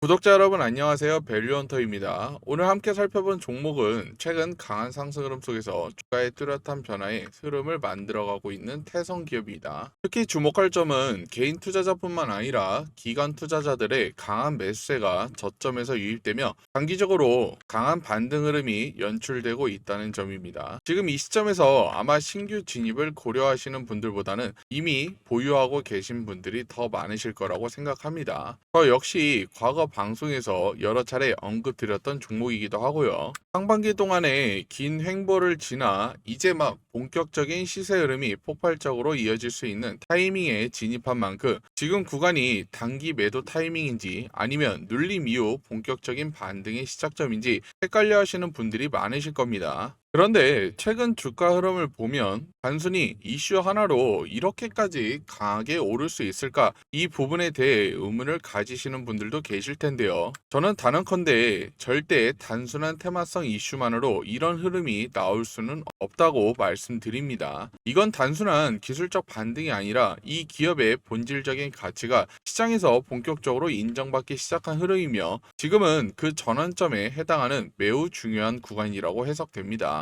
구독자 여러분 안녕하세요. 밸류헌터입니다. 오늘 함께 살펴본 종목은 최근 강한 상승 흐름 속에서 주가의 뚜렷한 변화에 흐름을 만들어가고 있는 태성 기업입니다. 특히 주목할 점은 개인 투자자뿐만 아니라 기관 투자자들의 강한 매수세가 저점에서 유입되며 단기적으로 강한 반등 흐름이 연출되고 있다는 점입니다. 지금 이 시점에서 아마 신규 진입을 고려하시는 분들보다는 이미 보유하고 계신 분들이 더 많으실 거라고 생각합니다. 저 역시 과거 방송에서 여러 차례 언급드렸던 종목이기도 하고요. 상반기 동안에 긴 횡보를 지나 이제 막 본격적인 시세 흐름이 폭발적으로 이어질 수 있는 타이밍에 진입한 만큼 지금 구간이 단기 매도 타이밍인지 아니면 눌림 이후 본격적인 반등의 시작점인지 헷갈려 하시는 분들이 많으실 겁니다. 그런데 최근 주가 흐름을 보면 단순히 이슈 하나로 이렇게까지 강하게 오를 수 있을까? 이 부분에 대해 의문을 가지시는 분들도 계실 텐데요. 저는 단언컨대 절대 단순한 테마성 이슈만으로 이런 흐름이 나올 수는 없다고 말씀드립니다. 이건 단순한 기술적 반등이 아니라 이 기업의 본질적인 가치가 시장에서 본격적으로 인정받기 시작한 흐름이며 지금은 그 전환점에 해당하는 매우 중요한 구간이라고 해석됩니다.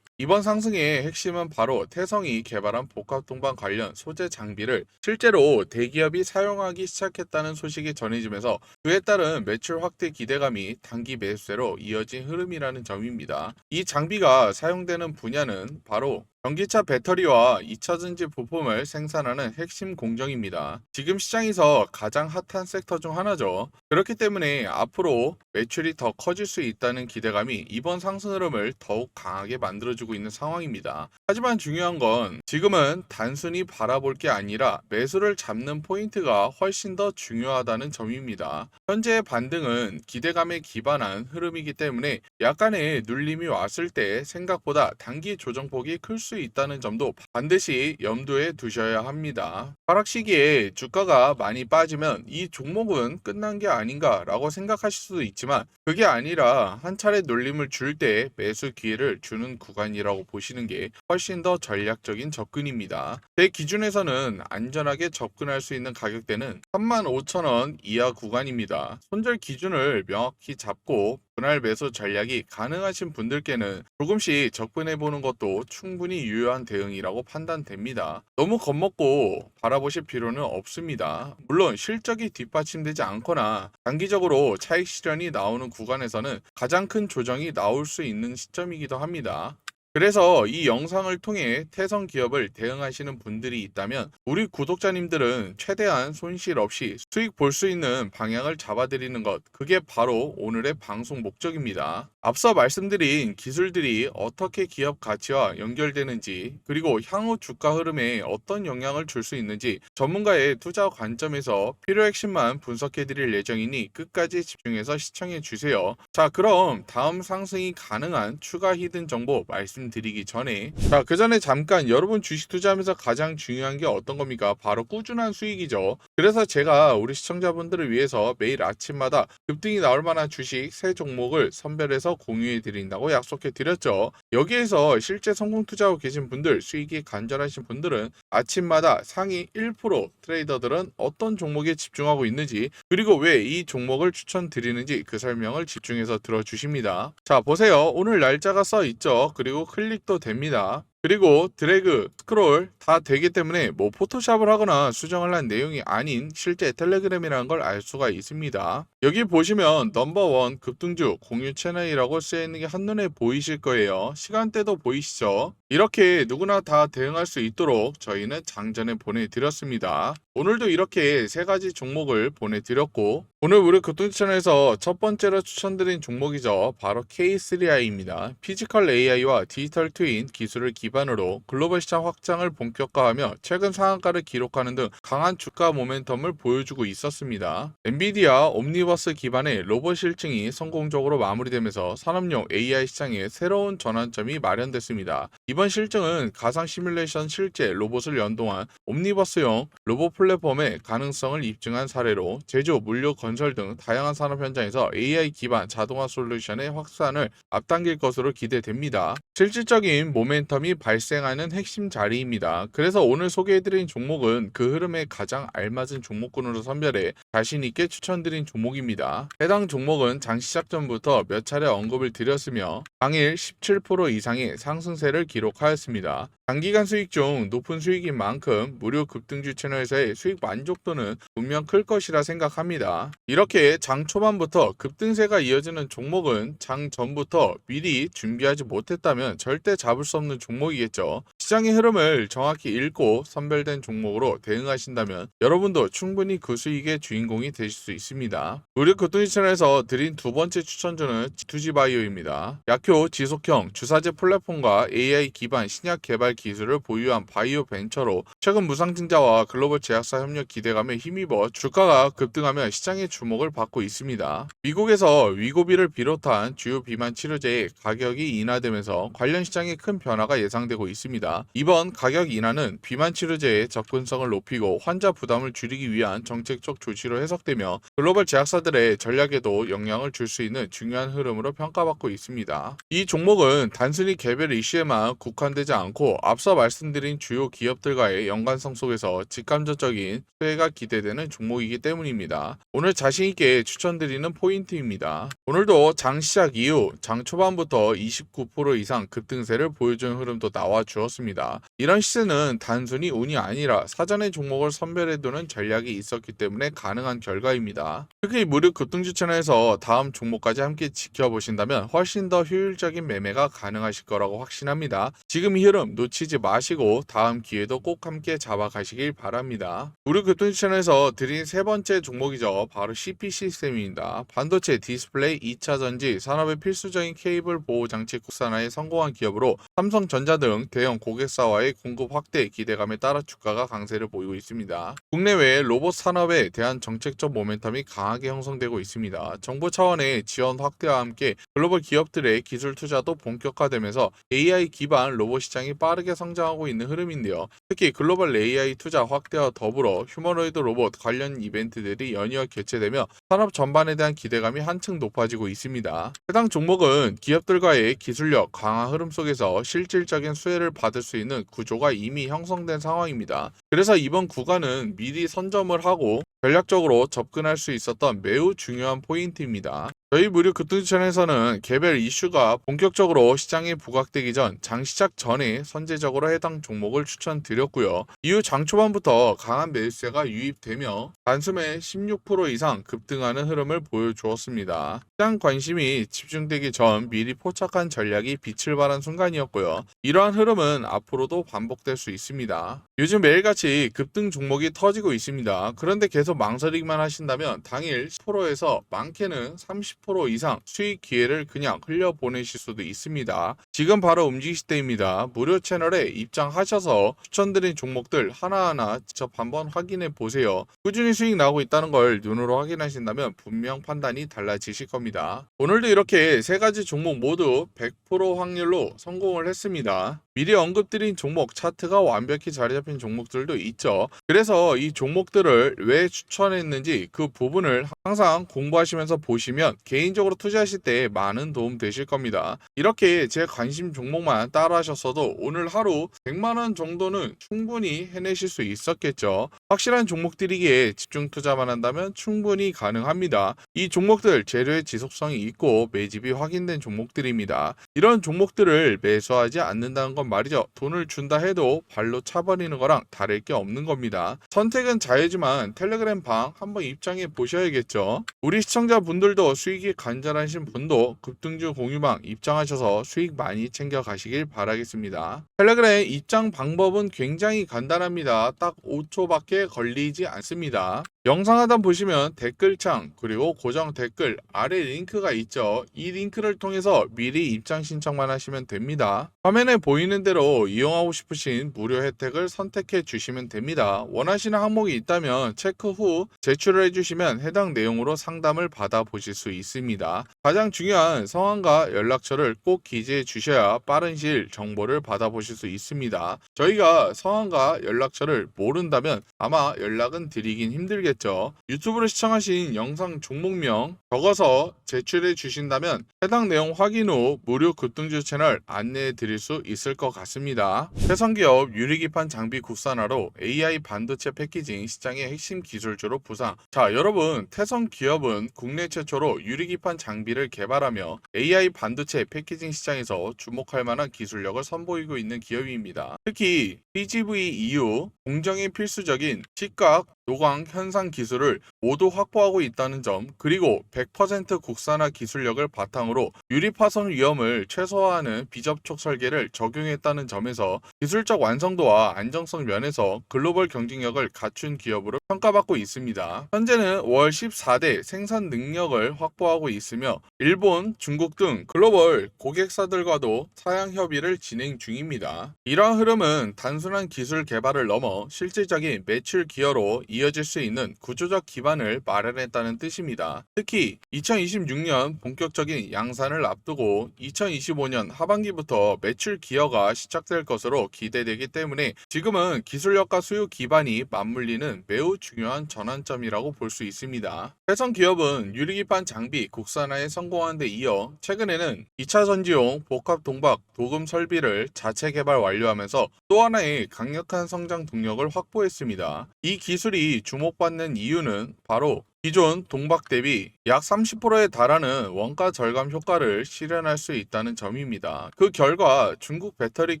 이번 상승의 핵심은 바로 태성이 개발한 복합동반 관련 소재 장비를 실제로 대기업이 사용하기 시작했다는 소식이 전해지면서 그에 따른 매출 확대 기대감이 단기 매수세로 이어진 흐름이라는 점입니다. 이 장비가 사용되는 분야는 바로 전기차 배터리와 2차전지 부품을 생산하는 핵심 공정입니다. 지금 시장에서 가장 핫한 섹터 중 하나죠. 그렇기 때문에 앞으로 매출이 더 커질 수 있다는 기대감이 이번 상승 흐름을 더욱 강하게 만들어주고 있는 상황입니다. 하지만 중요한 건 지금은 단순히 바라볼 게 아니라 매수를 잡는 포인트가 훨씬 더 중요하다는 점입니다. 현재의 반등은 기대감에 기반한 흐름이기 때문에 약간의 눌림이 왔을 때 생각보다 단기 조정폭이 클 수 있다는 점도 반드시 염두에 두셔야 합니다. 하락 시기에 주가가 많이 빠지면 이 종목은 끝난 게 아닌가라고 생각하실 수도 있지만 그게 아니라 한 차례 놀림을 줄 때 매수 기회를 주는 구간이라고 보시는 게 훨씬 더 전략적인 접근입니다. 제 기준에서는 안전하게 접근할 수 있는 가격대는 35,000원 이하 구간입니다. 손절 기준을 명확히 잡고 분할 매수 전략이 가능하신 분들께는 조금씩 접근해 보는 것도 충분히 유효한 대응이라고 판단됩니다. 너무 겁먹고 바라보실 필요는 없습니다. 물론 실적이 뒷받침되지 않거나 단기적으로 차익 실현이 나오는 구간에서는 가장 큰 조정이 나올 수 있는 시점이기도 합니다. 그래서 이 영상을 통해 태성 기업을 대응하시는 분들이 있다면 우리 구독자님들은 최대한 손실 없이 수익 볼 수 있는 방향을 잡아드리는 것, 그게 바로 오늘의 방송 목적입니다. 앞서 말씀드린 기술들이 어떻게 기업 가치와 연결되는지, 그리고 향후 주가 흐름에 어떤 영향을 줄 수 있는지 전문가의 투자 관점에서 필요 핵심만 분석해 드릴 예정이니 끝까지 집중해서 시청해 주세요. 자, 그럼 다음 상승이 가능한 추가 히든 정보 말씀드리기 전에 그 전에 잠깐 여러분 주식 투자하면서 가장 중요한 게 어떤 겁니까? 바로 꾸준한 수익이죠. 그래서 제가 우리 시청자분들을 위해서 매일 아침마다 급등이 나올 만한 주식 세 종목을 선별해서 공유해 드린다고 약속해 드렸죠. 여기에서 실제 성공 투자하고 계신 분들, 수익이 간절하신 분들은 아침마다 상위 1% 트레이더들은 어떤 종목에 집중하고 있는지, 그리고 왜 이 종목을 추천드리는지 그 설명을 집중해서 들어주십니다. 자, 보세요. 오늘 날짜가 써 있죠. 그리고 클릭도 됩니다. 그리고 드래그, 스크롤 다 되기 때문에 뭐 포토샵을 하거나 수정을 한 내용이 아닌 실제 텔레그램이라는 걸 알 수가 있습니다. 여기 보시면 넘버원 급등주 공유 채널이라고 쓰여있는 게 한눈에 보이실 거예요. 시간대도 보이시죠? 이렇게 누구나 다 대응할 수 있도록 저희는 장전에 보내드렸습니다. 오늘도 이렇게 세 가지 종목을 보내드렸고, 오늘 우리 급등 채널에서 첫 번째로 추천드린 종목이죠. 바로 K3I입니다. 피지컬 AI와 디지털 트윈 기술을 기반으로 글로벌 시장 확장을 본격화하며 최근 상한가를 기록하는 등 강한 주가 모멘텀을 보여주고 있었습니다. 엔비디아 옴니버스 기반의 로봇 실증이 성공적으로 마무리되면서 산업용 AI 시장에 새로운 전환점이 마련됐습니다. 이번 실증은 가상 시뮬레이션 실제 로봇을 연동한 옴니버스용 로봇 플랫폼의 가능성을 입증한 사례로 제조, 물류, 건설 등 다양한 산업 현장에서 AI 기반 자동화 솔루션의 확산을 앞당길 것으로 기대됩니다. 실질적인 모멘텀이 발생하는 핵심 자리입니다. 그래서 오늘 소개해드린 종목은 그 흐름에 가장 알맞은 종목군으로 선별해 자신 있게 추천드린 종목입니다. 해당 종목은 장 시작 전부터 몇 차례 언급을 드렸으며 당일 17% 이상의 상승세를 기록하였습니다. 장기간 수익 중 높은 수익인 만큼 무료 급등주 채널에서의 수익 만족도는 분명 클 것이라 생각합니다. 이렇게 장 초반부터 급등세가 이어지는 종목은 장 전부터 미리 준비하지 못했다면 절대 잡을 수 없는 종목이겠죠. 시장의 흐름을 정확히 읽고 선별된 종목으로 대응하신다면 여러분도 충분히 그 수익의 주인공이 되실 수 있습니다. 무료 급등주 채널에서 드린 두 번째 추천주는 G2G바이오입니다. 약효 지속형 주사제 플랫폼과 AI 기반 신약 개발 기술을 보유한 바이오 벤처로 최근 무상증자와 글로벌 제약사 협력 기대감에 힘입어 주가가 급등하며 시장의 주목을 받고 있습니다. 미국에서 위고비를 비롯한 주요 비만 치료제의 가격이 인하되면서 관련 시장에 큰 변화가 예상되고 있습니다. 이번 가격 인하는 비만 치료제의 접근성을 높이고 환자 부담을 줄이기 위한 정책적 조치로 해석되며 글로벌 제약사들의 전략에도 영향을 줄 수 있는 중요한 흐름으로 평가받고 있습니다. 이 종목은 단순히 개별 이슈에만 국한되지 않고 앞서 말씀드린 주요 기업들과의 연관성 속에서 직감적인 수혜가 기대되는 종목이기 때문입니다. 오늘 자신있게 추천드리는 포인트입니다. 오늘도 장 시작 이후 장 초반부터 29% 이상 급등세를 보여준 흐름도 나와 주었습니다. 이런 시세는 단순히 운이 아니라 사전에 종목을 선별해두는 전략이 있었기 때문에 가능한 결과입니다. 특히 무료 급등주 채널에서 다음 종목까지 함께 지켜보신다면 훨씬 더 효율적인 매매가 가능하실 거라고 확신합니다. 지금 이 흐름 놓치지 마시고 다음 기회도 꼭 함께 잡아가시길 바랍니다. 무료 급등주 채널에서 드린 세 번째 종목이죠. 바로 CP 시스템입니다. 반도체, 디스플레이, 2차 전지, 산업의 필수적인 케이블 보호 장치 국산화에 성공한 기업으로 삼성전자 등 대형 고객사와의 공급 확대 기대감에 따라 주가가 강세를 보이고 있습니다. 국내외 로봇 산업에 대한 정책적 모멘텀이 강하게 형성되고 있습니다. 정부 차원의 지원 확대와 함께 글로벌 기업들의 기술 투자도 본격화되면서 AI 기반 로봇 시장이 빠르게 성장하고 있는 흐름인데요. 특히 글로벌 AI 투자 확대와 더불어 휴머노이드 로봇 관련 이벤트들이 연이어 개최되며 산업 전반에 대한 기대감이 한층 높아지고 있습니다. 해당 종목은 기업들과의 기술력 강화 흐름 속에서 실질적인 수혜를 받을 수 있는 구조가 이미 형성된 상황입니다. 그래서 이번 구간은 미리 선점을 하고 전략적으로 접근할 수 있었던 매우 중요한 포인트입니다. 저희 무료 급등주천에서는 개별 이슈가 본격적으로 시장에 부각되기 전 장 시작 전에 선제적으로 해당 종목을 추천드렸고요. 이후 장 초반부터 강한 매수세가 유입되며 단숨에 16% 이상 급등하는 흐름을 보여주었습니다. 시장 관심이 집중되기 전 미리 포착한 전략이 빛을 발한 순간이었고요. 이러한 흐름은 앞으로도 반복될 수 있습니다. 요즘 매일같이 급등 종목이 터지고 있습니다. 그런데 계속 망설이기만 하신다면 당일 10%에서 많게는 30% 이상 수익 기회를 그냥 흘려보내실 수도 있습니다. 지금 바로 움직이실 때입니다. 무료 채널에 입장하셔서 추천드린 종목들 하나하나 직접 한번 확인해 보세요. 꾸준히 수익 나고 있다는 걸 눈으로 확인하신다면 분명 판단이 달라지실 겁니다. 오늘도 이렇게 세 가지 종목 모두 100% 확률로 성공을 했습니다. 미리 언급드린 종목 차트가 완벽히 자리 잡힌 종목들도 있죠. 그래서 이 종목들을 왜 추천했는지 그 부분을 항상 공부하시면서 보시면 개인적으로 투자하실 때 많은 도움 되실 겁니다. 이렇게 제 관심 종목만 따라하셨어도 오늘 하루 100만원 정도는 충분히 해내실 수 있었겠죠. 확실한 종목들이기에 집중 투자만 한다면 충분히 가능합니다. 이 종목들 재료의 지속성이 있고 매집이 확인된 종목들입니다. 이런 종목들을 매수하지 않는다는 건 말이죠. 돈을 준다 해도 발로 차버리는 거랑 다를 게 없는 겁니다. 선택은 자유지만 텔레그램 방 한번 입장해 보셔야겠죠. 우리 시청자분들도 수익이 간절하신 분도 급등주 공유방 입장하셔서 수익 많이 챙겨 가시길 바라겠습니다. 텔레그램 입장 방법은 굉장히 간단합니다. 딱 5초밖에 걸리지 않습니다. 영상 하단 보시면 댓글창 그리고 고정 댓글 아래 링크가 있죠. 이 링크를 통해서 미리 입장 신청만 하시면 됩니다. 화면에 보이는 대로 이용하고 싶으신 무료 혜택을 선택해 주시면 됩니다. 원하시는 항목이 있다면 체크 후 제출을 해주시면 해당 내용으로 상담을 받아보실 수 있습니다. 가장 중요한 성함과 연락처를 꼭 기재해 주셔야 빠른 시일 정보를 받아보실 수 있습니다. 저희가 성함과 연락처를 모른다면 아마 연락은 드리긴 힘들겠죠. 유튜브로 시청하신 영상 종목명 적어서 제출해 주신다면 해당 내용 확인 후 무료 급등주 채널 안내해 드릴 수 있을 것 같습니다. 태성기업 유리기판 장비 국산화로 AI 반도체 패키징 시장의 핵심 기술주로 부상. 자, 여러분, 태성기업은 국내 최초로 유리기판 장비를 개발하며 AI 반도체 패키징 시장에서 주목할 만한 기술력을 선보이고 있는 기업입니다. 특히 PGV 이후 공정에 필수적인 식각, 노광, 현상 기술을 모두 확보하고 있다는 점, 그리고 100% 국산화 기술력을 바탕으로 유리 파손 위험을 최소화하는 비접촉 설계를 적용했다는 점에서 기술적 완성도와 안정성 면에서 글로벌 경쟁력을 갖춘 기업으로 평가받고 있습니다. 현재는 월 14대 생산 능력을 확보하고 있으며 일본, 중국 등 글로벌 고객사들과도 사양 협의를 진행 중입니다. 이러한 흐름은 단순한 기술 개발을 넘어 실질적인 매출 기여로 이어질 수 있는 구조적 기반을 마련했다는 뜻입니다. 특히 2026년 본격적인 양산을 앞두고 2025년 하반기부터 매출 기여가 시작될 것으로 기대되기 때문에 지금은 기술력과 수요 기반이 맞물리는 매우 중요한 전환점이라고 볼 수 있습니다. 태성기업은 유리기판 장비 국산화에 성공한 데 이어 최근에는 2차 전지용 복합 동박 도금 설비를 자체 개발 완료하면서 또 하나의 강력한 성장 동력을 확보했습니다. 이 기술이 주목받는 이유는 바로 기존 동박 대비 약 30%에 달하는 원가 절감 효과를 실현할 수 있다는 점입니다. 그 결과 중국 배터리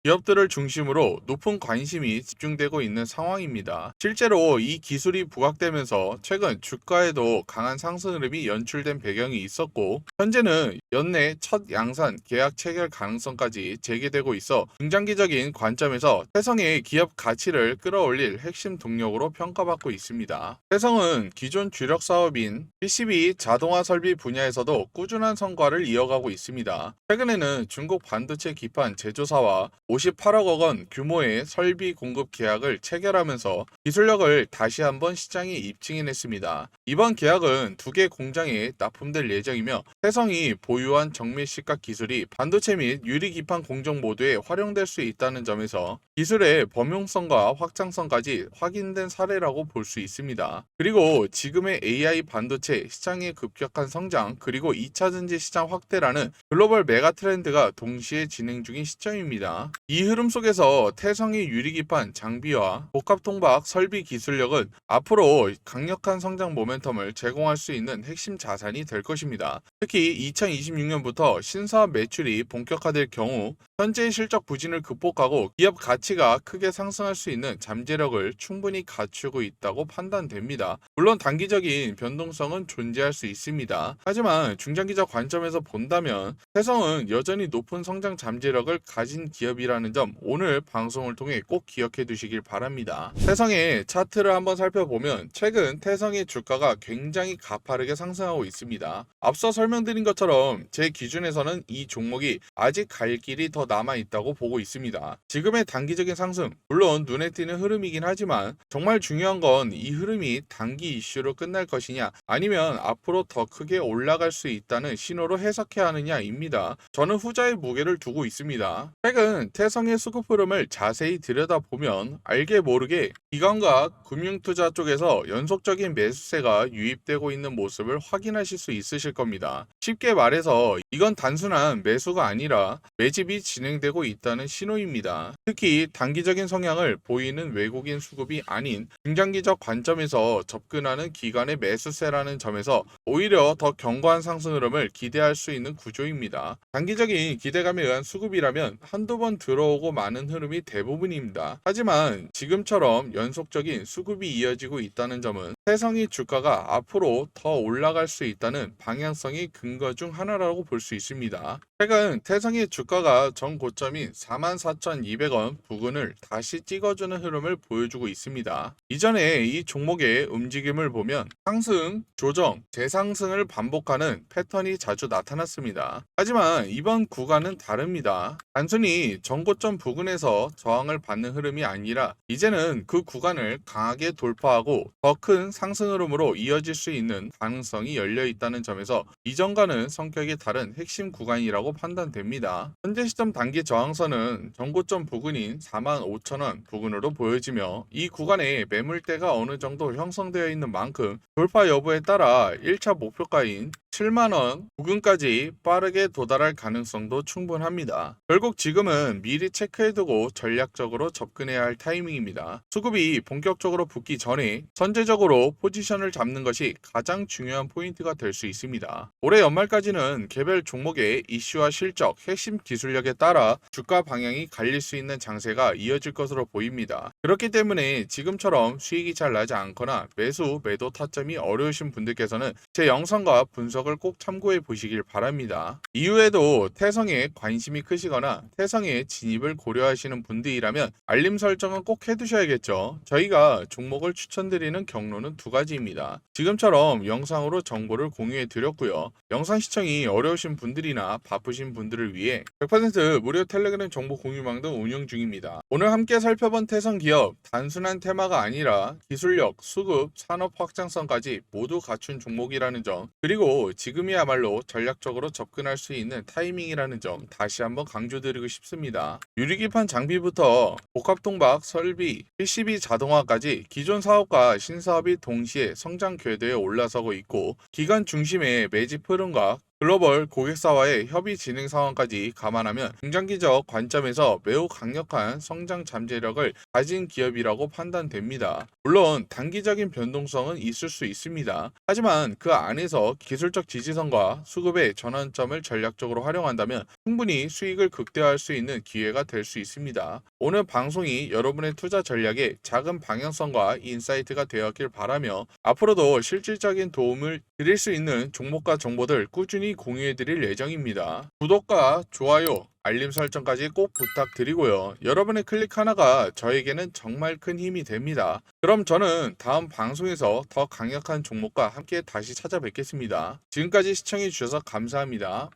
기업들을 중심으로 높은 관심이 집중되고 있는 상황입니다. 실제로 이 기술이 부각되면서 최근 주가에도 강한 상승 흐름이 연출된 배경이 있었고, 현재는 연내 첫 양산 계약 체결 가능성까지 제기되고 있어 중장기적인 관점에서 태성의 기업 가치를 끌어올릴 핵심 동력으로 평가받고 있습니다. 태성은 기존 주력 사업인 PCB 자동화 설비 분야에서도 꾸준한 성과를 이어가고 있습니다. 최근에는 중국 반도체 기판 제조사와 58억 원 규모의 설비 공급 계약을 체결하면서 기술력을 다시 한번 시장에 입증해냈습니다. 이번 계약은 2개 공장에 납품될 예정이며 태성이 보유한 정밀 식각 기술이 반도체 및 유리 기판 공정 모두에 활용될 수 있다는 점에서 기술의 범용성과 확장성까지 확인된 사례라고 볼 수 있습니다. 그리고 지금의 AI 반도체 시장의 급격한 성장, 그리고 2차 전지 시장 확대라는 글로벌 메가 트렌드가 동시에 진행 중인 시점입니다. 이 흐름 속에서 태성의 유리기판 장비와 복합통박 설비 기술력은 앞으로 강력한 성장 모멘텀을 제공할 수 있는 핵심 자산이 될 것입니다. 특히 2026년부터 신사업 매출이 본격화될 경우 현재의 실적 부진을 극복하고 기업 가치가 크게 상승할 수 있는 잠재력을 충분히 갖추고 있다고 판단됩니다. 물론 단기적인 변동성은 존재할 수 있습니다. 하지만 중장기적 관점에서 본다면 태성은 여전히 높은 성장 잠재력을 가진 기업이라는 점 오늘 방송을 통해 꼭 기억해 두시길 바랍니다. 태성의 차트를 한번 살펴보면 최근 태성의 주가가 굉장히 가파르게 상승하고 있습니다. 앞서 설명드린 것처럼 제 기준에서는 이 종목이 아직 갈 길이 더 남아 있다고 보고 있습니다. 지금의 단기적인 상승, 물론 눈에 띄는 흐름이긴 하지만 정말 중요한 건 이 흐름이 단기 이슈로 끝날 것이냐 아니면 앞으로 더 크게 올라갈 수 있다는 신호로 해석해야 하느냐입니다. 저는 후자의 무게를 두고 있습니다. 최근 태성의 수급 흐름을 자세히 들여다보면 알게 모르게 기관과 금융투자 쪽에서 연속적인 매수세가 유입되고 있는 모습을 확인하실 수 있으실 겁니다. 쉽게 말해서 이건 단순한 매수가 아니라 매집이 진행되고 있다는 신호입니다. 특히 단기적인 성향을 보이는 외국인 수급이 아닌 중장기적 관점에서 접근하는 기관의 매수세라는 점에서 오히려 더 견고한 상승 흐름을 기대할 수 있는 구조입니다. 단기적인 기대감에 의한 수급이라면 한두 번 들어오고 마는 흐름이 대부분입니다. 하지만 지금처럼 연속적인 수급이 이어지고 있다는 점은 태성의 주가가 앞으로 더 올라갈 수 있다는 방향성이 근거 중 하나라고 볼 수 있습니다. 최근 태성의 주가가 전 고점인 44,200원 부근을 다시 찍어주는 흐름을 보여주고 있습니다. 이전에 이 종목의 움직임을 보면 상승, 조정, 재상승을 반복하는 패턴이 자주 나타났습니다. 하지만 이번 구간은 다릅니다. 단순히 전고점 부근에서 저항을 받는 흐름이 아니라 이제는 그 구간을 강하게 돌파하고 더 큰 상승 흐름으로 이어질 수 있는 가능성이 열려 있다는 점에서 이전과는 성격이 다른 핵심 구간이라고 판단됩니다. 현재 시점 단기 저항선은 전고점 부근인 45,000원 부근으로 보여지며 이 구간에 매물대가 어느 정도 형성되어 있는 만큼 돌파 여부에 따라 1차 목표가인 7만원 부근까지 빠르게 도달할 가능성도 충분합니다. 결국 지금은 미리 체크해두고 전략적으로 접근해야 할 타이밍입니다. 수급이 본격적으로 붙기 전에 선제적으로 포지션을 잡는 것이 가장 중요한 포인트가 될 수 있습니다. 올해 연말까지는 개별 종목의 이슈와 실적, 핵심 기술력에 따라 주가 방향이 갈릴 수 있는 장세가 이어질 것으로 보입니다. 그렇기 때문에 지금처럼 수익이 잘 나지 않거나 매수, 매도 타점이 어려우신 분들께서는 제 영상과 분석을 꼭 참고해 보시길 바랍니다. 이후에도 태성에 관심이 크시거나 태성에 진입을 고려하시는 분들이라면 알림 설정은 꼭 해두셔야겠죠. 저희가 종목을 추천드리는 경로는 두 가지입니다. 지금처럼 영상으로 정보를 공유해 드렸고요. 영상 시청이 어려우신 분들이나 바쁘신 분들을 위해 100% 무료 텔레그램 정보 공유망 등 운영 중입니다. 오늘 함께 살펴본 태성기업, 단순한 테마가 아니라 기술력, 수급, 산업 확장성까지 모두 갖춘 종목이라는 점, 그리고 지금이야말로 전략적으로 접근할 수 있는 타이밍이라는 점 다시 한번 강조드리고 싶습니다. 유리기판 장비부터 복합동박, 설비, PCB 자동화까지 기존 사업과 신사업이 동시에 성장 궤도에 올라서고 있고 기관 중심의 매집 흐름과 글로벌 고객사와의 협의 진행 상황까지 감안하면 중장기적 관점에서 매우 강력한 성장 잠재력을 가진 기업이라고 판단됩니다. 물론 단기적인 변동성은 있을 수 있습니다. 하지만 그 안에서 기술적 지지선과 수급의 전환점을 전략적으로 활용한다면 충분히 수익을 극대화할 수 있는 기회가 될 수 있습니다. 오늘 방송이 여러분의 투자 전략에 작은 방향성과 인사이트가 되었길 바라며 앞으로도 실질적인 도움을 드릴 수 있는 종목과 정보들 꾸준히 공유해드릴 예정입니다. 구독과 좋아요, 알림 설정까지 꼭 부탁드리고요. 여러분의 클릭 하나가 저에게는 정말 큰 힘이 됩니다. 그럼 저는 다음 방송에서 더 강력한 종목과 함께 다시 찾아뵙겠습니다. 지금까지 시청해주셔서 감사합니다.